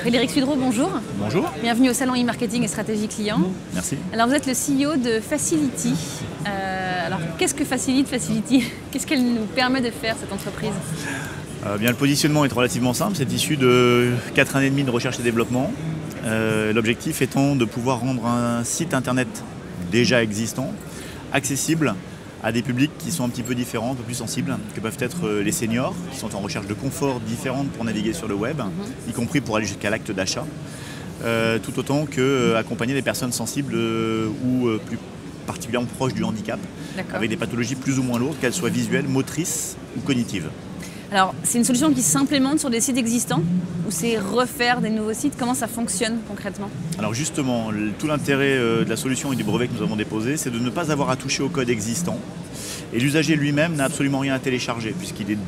Frédéric Sudreau, bonjour. Bonjour. Bienvenue au salon e-marketing et stratégie client. Merci. Alors vous êtes le CEO de Facility. Alors qu'est-ce que Facility? Qu'est-ce qu'elle nous permet de faire cette entreprise? Bien, le positionnement est relativement simple, c'est issu de 4 années et demie de recherche et développement. L'objectif étant de pouvoir rendre un site internet déjà existant, accessible à des publics qui sont un petit peu différents, un peu plus sensibles, que peuvent être les seniors, qui sont en recherche de confort différentes pour naviguer sur le web, y compris pour aller jusqu'à l'acte d'achat, tout autant qu'accompagner des personnes sensibles ou plus particulièrement proches du handicap, avec des pathologies plus ou moins lourdes, qu'elles soient visuelles, motrices ou cognitives. Alors, c'est une solution qui s'implémente sur des sites existants ou c'est refaire des nouveaux sites? Comment ça fonctionne concrètement? Alors justement, tout l'intérêt de la solution et du brevet que nous avons déposé, c'est de ne pas avoir à toucher au code existant. Et l'usager lui-même n'a absolument rien à télécharger, puisqu'il est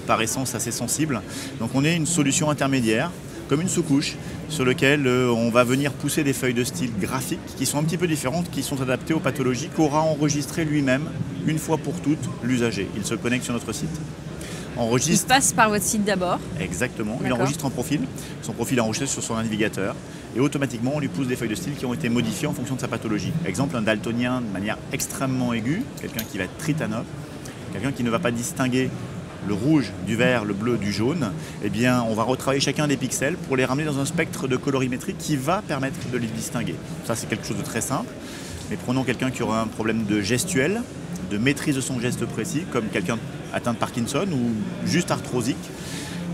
par essence assez sensible. Donc on est une solution intermédiaire, comme une sous-couche, sur laquelle on va venir pousser des feuilles de style graphiques qui sont un petit peu différentes, qui sont adaptées aux pathologies qu'aura enregistré lui-même, une fois pour toutes, l'usager. Il se connecte sur notre site. Il passe par votre site d'abord. Exactement. Il enregistre un profil. Son profil est enregistré sur son navigateur. Et automatiquement, on lui pousse des feuilles de style qui ont été modifiées en fonction de sa pathologie. Exemple, un daltonien de manière extrêmement aiguë, quelqu'un qui va être tritanope, quelqu'un qui ne va pas distinguer le rouge du vert, le bleu du jaune. Eh bien, on va retravailler chacun des pixels pour les ramener dans un spectre de colorimétrie qui va permettre de les distinguer. Ça, c'est quelque chose de très simple. Mais prenons quelqu'un qui aura un problème de gestuel, de maîtrise de son geste précis, comme quelqu'un atteint de Parkinson ou juste arthrosique,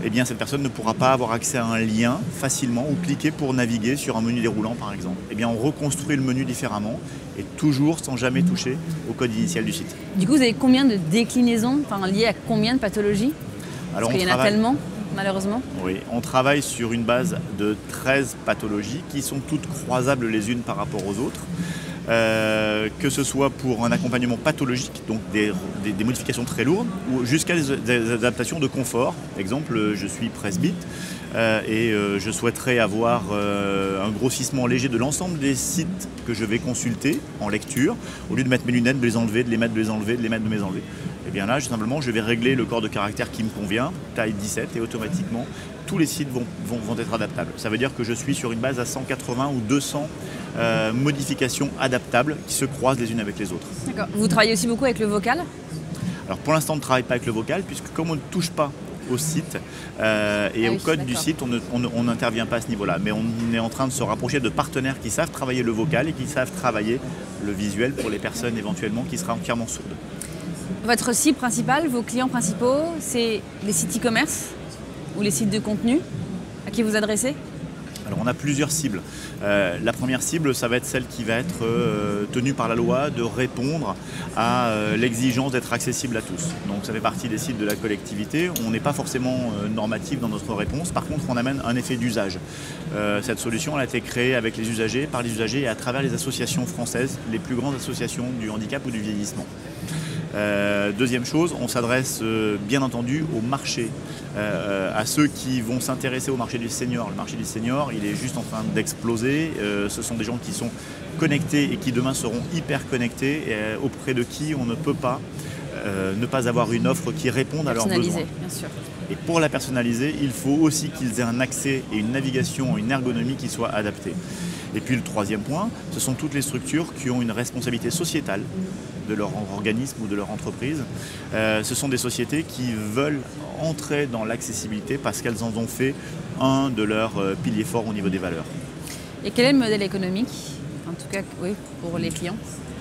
eh bien cette personne ne pourra pas avoir accès à un lien facilement ou cliquer pour naviguer sur un menu déroulant par exemple. Eh bien on reconstruit le menu différemment et toujours sans jamais toucher au code initial du site. Du coup, vous avez combien de déclinaisons, liées à combien de pathologies? Parce qu'il y en a tellement, malheureusement. Oui, on travaille sur une base de 13 pathologies qui sont toutes croisables les unes par rapport aux autres. Que ce soit pour un accompagnement pathologique, donc des modifications très lourdes, ou jusqu'à des adaptations de confort. Exemple, je suis presbyte et je souhaiterais avoir un grossissement léger de l'ensemble des sites que je vais consulter en lecture. Au lieu de mettre mes lunettes, de les enlever, de les mettre, de les enlever, de les mettre, de les enlever. Et bien là, simplement, je vais régler le corps de caractère qui me convient, taille 17, et automatiquement, tous les sites vont être adaptables. Ça veut dire que je suis sur une base à 180 ou 200 modifications adaptables qui se croisent les unes avec les autres. D'accord. Vous travaillez aussi beaucoup avec le vocal? Alors pour l'instant, on ne travaille pas avec le vocal, puisque comme on ne touche pas au site et au code du site, on n'intervient pas à ce niveau-là. Mais on est en train de se rapprocher de partenaires qui savent travailler le vocal et qui savent travailler le visuel pour les personnes éventuellement qui seraient entièrement sourdes. Votre cible principale, vos clients principaux, c'est les sites e-commerce ou les sites de contenu à qui vous adressez? Alors on a plusieurs cibles. La première cible, ça va être celle qui va être tenue par la loi de répondre à l'exigence d'être accessible à tous. Donc ça fait partie des cibles de la collectivité. On n'est pas forcément normatif dans notre réponse. Par contre, on amène un effet d'usage. Cette solution elle a été créée avec les usagers, par les usagers et à travers les associations françaises, les plus grandes associations du handicap ou du vieillissement. Deuxième chose, on s'adresse bien entendu au marché, à ceux qui vont s'intéresser au marché du senior. Le marché du senior, il est juste en train d'exploser. Ce sont des gens qui sont connectés et qui demain seront hyper connectés, auprès de qui on ne peut pas ne pas avoir une offre qui réponde à leurs besoins. Bien sûr. Et pour la personnaliser, il faut aussi qu'ils aient un accès et une navigation, une ergonomie qui soit adaptée. Et puis le troisième point, ce sont toutes les structures qui ont une responsabilité sociétale de leur organisme ou de leur entreprise. Ce sont des sociétés qui veulent entrer dans l'accessibilité parce qu'elles en ont fait un de leurs piliers forts au niveau des valeurs. Et quel est le modèle économique, en tout cas oui, pour les clients?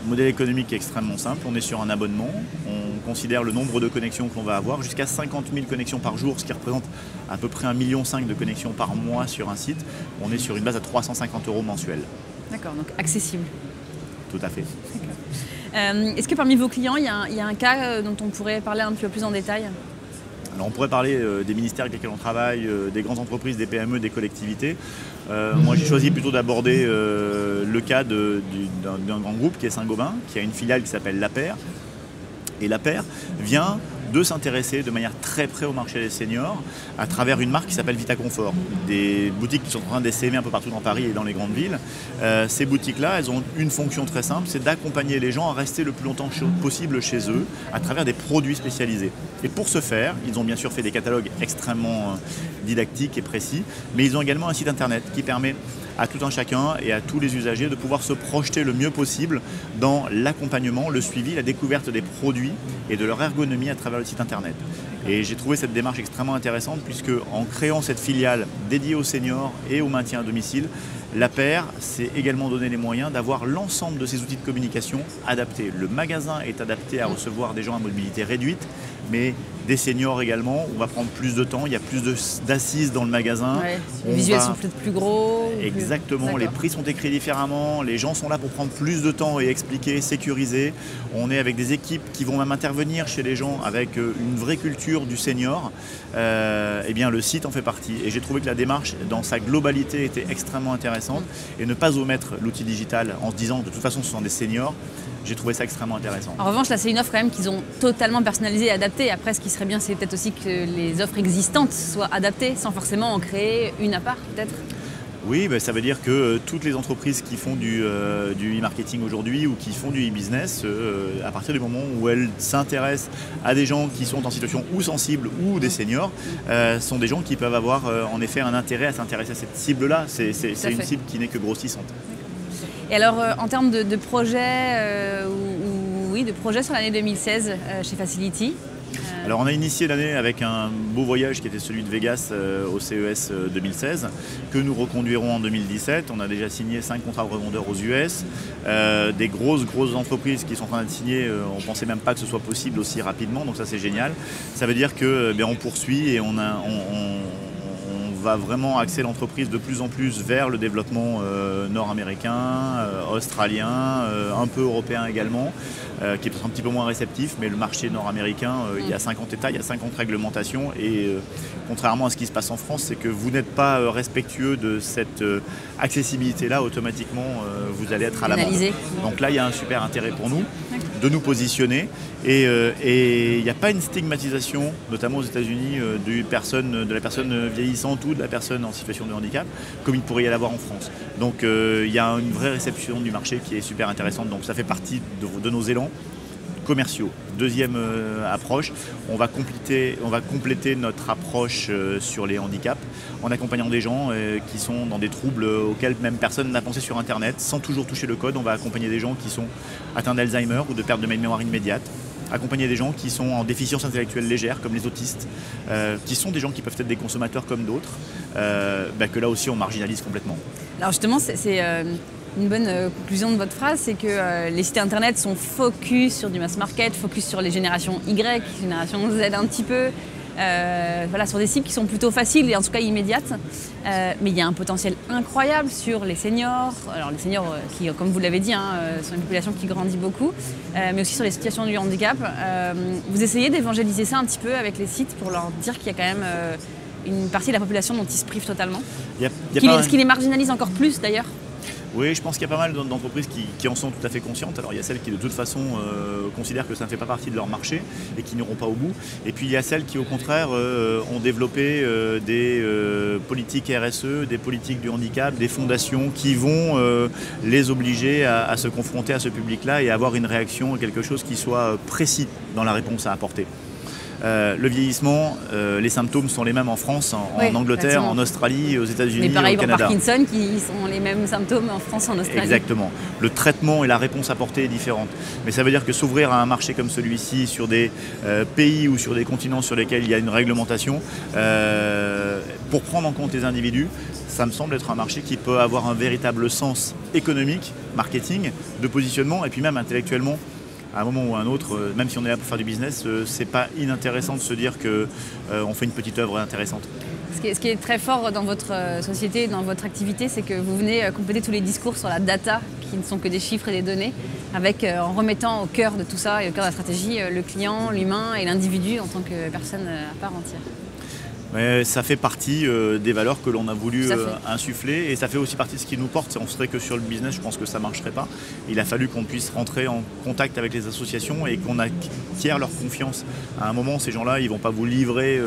Le modèle économique est extrêmement simple, on est sur un abonnement, on considère le nombre de connexions que l'on va avoir, jusqu'à 50 000 connexions par jour, ce qui représente à peu près 1,5 million de connexions par mois sur un site. On est sur une base à 350 € mensuels. D'accord, donc accessible. Tout à fait. Est-ce que parmi vos clients, il y a un cas dont on pourrait parler un peu plus en détail? Alors on pourrait parler des ministères avec lesquels on travaille, des grandes entreprises, des PME, des collectivités. Moi j'ai choisi plutôt d'aborder le cas d'un grand groupe qui est Saint-Gobain, qui a une filiale qui s'appelle La Paire. Et La Paire vient de s'intéresser de manière très près au marché des seniors à travers une marque qui s'appelle Vita Confort. Des boutiques qui sont en train d'essaimer un peu partout dans Paris et dans les grandes villes. Ces boutiques-là, elles ont une fonction très simple, c'est d'accompagner les gens à rester le plus longtemps possible chez eux à travers des produits spécialisés. Et pour ce faire, ils ont bien sûr fait des catalogues extrêmement didactiques et précis, mais ils ont également un site internet qui permet à tout un chacun et à tous les usagers de pouvoir se projeter le mieux possible dans l'accompagnement, le suivi, la découverte des produits et de leur ergonomie à travers le site internet. Et j'ai trouvé cette démarche extrêmement intéressante puisque en créant cette filiale dédiée aux seniors et au maintien à domicile, la paire s'est également donné les moyens d'avoir l'ensemble de ces outils de communication adaptés. Le magasin est adapté à recevoir des gens à mobilité réduite, mais des seniors également. On va prendre plus de temps, il y a plus d'assises dans le magasin. Ouais, les visuels sont peut-être plus gros. Exactement, les prix sont écrits différemment, les gens sont là pour prendre plus de temps et expliquer, sécuriser. On est avec des équipes qui vont même intervenir chez les gens avec une vraie culture du senior. Eh bien, le site en fait partie. Et j'ai trouvé que la démarche, dans sa globalité, était extrêmement intéressante. Et ne pas omettre l'outil digital en se disant de toute façon ce sont des seniors. J'ai trouvé ça extrêmement intéressant. En revanche, là, c'est une offre quand même qu'ils ont totalement personnalisée et adaptée. Après, ce qui serait bien, c'est peut-être aussi que les offres existantes soient adaptées, sans forcément en créer une à part, peut-être. Oui, ça veut dire que toutes les entreprises qui font du e-marketing aujourd'hui ou qui font du e-business, à partir du moment où elles s'intéressent à des gens qui sont en situation ou sensible ou des seniors, sont des gens qui peuvent avoir en effet un intérêt à s'intéresser à cette cible-là. C'est une cible qui n'est que grossissante. Et alors, en termes de projets, de projets sur l'année 2016 chez Facility. Alors on a initié l'année avec un beau voyage qui était celui de Vegas au CES 2016 que nous reconduirons en 2017. On a déjà signé 5 contrats de revendeurs aux US, des grosses entreprises qui sont en train de signer. On ne pensait même pas que ce soit possible aussi rapidement, donc ça c'est génial. Ça veut dire que on poursuit et on va vraiment axer l'entreprise de plus en plus vers le développement nord-américain, australien, un peu européen également, qui est peut-être un petit peu moins réceptif, mais le marché nord-américain, il y a 50 États, il y a 50 réglementations et contrairement à ce qui se passe en France, c'est que vous n'êtes pas respectueux de cette accessibilité-là, automatiquement vous allez être à l'amende. Donc là, il y a un super intérêt pour nous de nous positionner et il n'y a pas une stigmatisation, notamment aux États-Unis, de la personne vieillissante ou de la personne en situation de handicap, comme il pourrait y avoir en France. Donc il y a une vraie réception du marché qui est super intéressante. Donc ça fait partie de nos élans commerciaux. Deuxième approche, on va compléter notre approche sur les handicaps en accompagnant des gens qui sont dans des troubles auxquels même personne n'a pensé sur Internet, sans toujours toucher le code. On va accompagner des gens qui sont atteints d'Alzheimer ou de perte de mémoire immédiate, accompagner des gens qui sont en déficience intellectuelle légère, comme les autistes, qui sont des gens qui peuvent être des consommateurs comme d'autres, que là aussi on marginalise complètement. Alors justement, c'est une bonne conclusion de votre phrase, c'est que les sites internet sont focus sur du mass market, focus sur les générations Y, génération Z un petit peu, sur des cibles qui sont plutôt faciles et en tout cas immédiates. Mais il y a un potentiel incroyable sur les seniors. Alors les seniors qui, comme vous l'avez dit, sont une population qui grandit beaucoup, mais aussi sur les situations du handicap. Vous essayez d'évangéliser ça un petit peu avec les sites pour leur dire qu'il y a quand même une partie de la population dont ils se privent totalement. Ce qui les marginalise encore plus d'ailleurs. Oui, je pense qu'il y a pas mal d'entreprises qui en sont tout à fait conscientes. Alors il y a celles qui de toute façon considèrent que ça ne fait pas partie de leur marché et qui n'iront pas au bout. Et puis il y a celles qui au contraire ont développé des politiques RSE, des politiques du handicap, des fondations qui vont les obliger à se confronter à ce public-là et avoir une réaction, quelque chose qui soit précis dans la réponse à apporter. Le vieillissement, les symptômes sont les mêmes en France, en Angleterre, en Australie, aux États-Unis, au Canada. Mais pareil pour Parkinson, qui sont les mêmes symptômes en France, en Australie. Exactement. Le traitement et la réponse apportée est différente. Mais ça veut dire que s'ouvrir à un marché comme celui-ci, sur des pays ou sur des continents sur lesquels il y a une réglementation, pour prendre en compte les individus, ça me semble être un marché qui peut avoir un véritable sens économique, marketing, de positionnement et puis même intellectuellement. À un moment ou à un autre, même si on est là pour faire du business, c'est pas inintéressant de se dire qu'on fait une petite œuvre intéressante. Ce qui est très fort dans votre société, dans votre activité, c'est que vous venez compléter tous les discours sur la data, qui ne sont que des chiffres et des données, en remettant au cœur de tout ça et au cœur de la stratégie le client, l'humain et l'individu en tant que personne à part entière. Mais ça fait partie des valeurs que l'on a voulu insuffler, et ça fait aussi partie de ce qui nous porte. On serait que sur le business, je pense que ça ne marcherait pas. Il a fallu qu'on puisse rentrer en contact avec les associations et qu'on acquiert leur confiance. À un moment, ces gens-là, ils ne vont pas vous livrer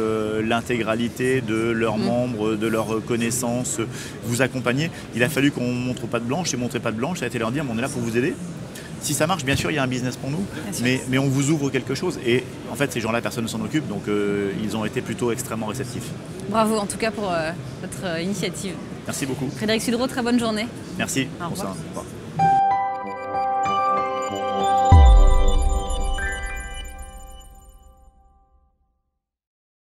l'intégralité de leurs membres, de leurs connaissances, vous accompagner. Il a fallu qu'on montre patte blanche, et montrer patte blanche, ça a été leur dire on est là pour vous aider. Si ça marche, bien sûr, il y a un business pour nous, mais on vous ouvre quelque chose. Et en fait, ces gens-là, personne ne s'en occupe, donc ils ont été plutôt extrêmement réceptifs. Bravo en tout cas pour votre initiative. Merci beaucoup. Frédéric Sudreau, très bonne journée. Merci. Au revoir. Au revoir.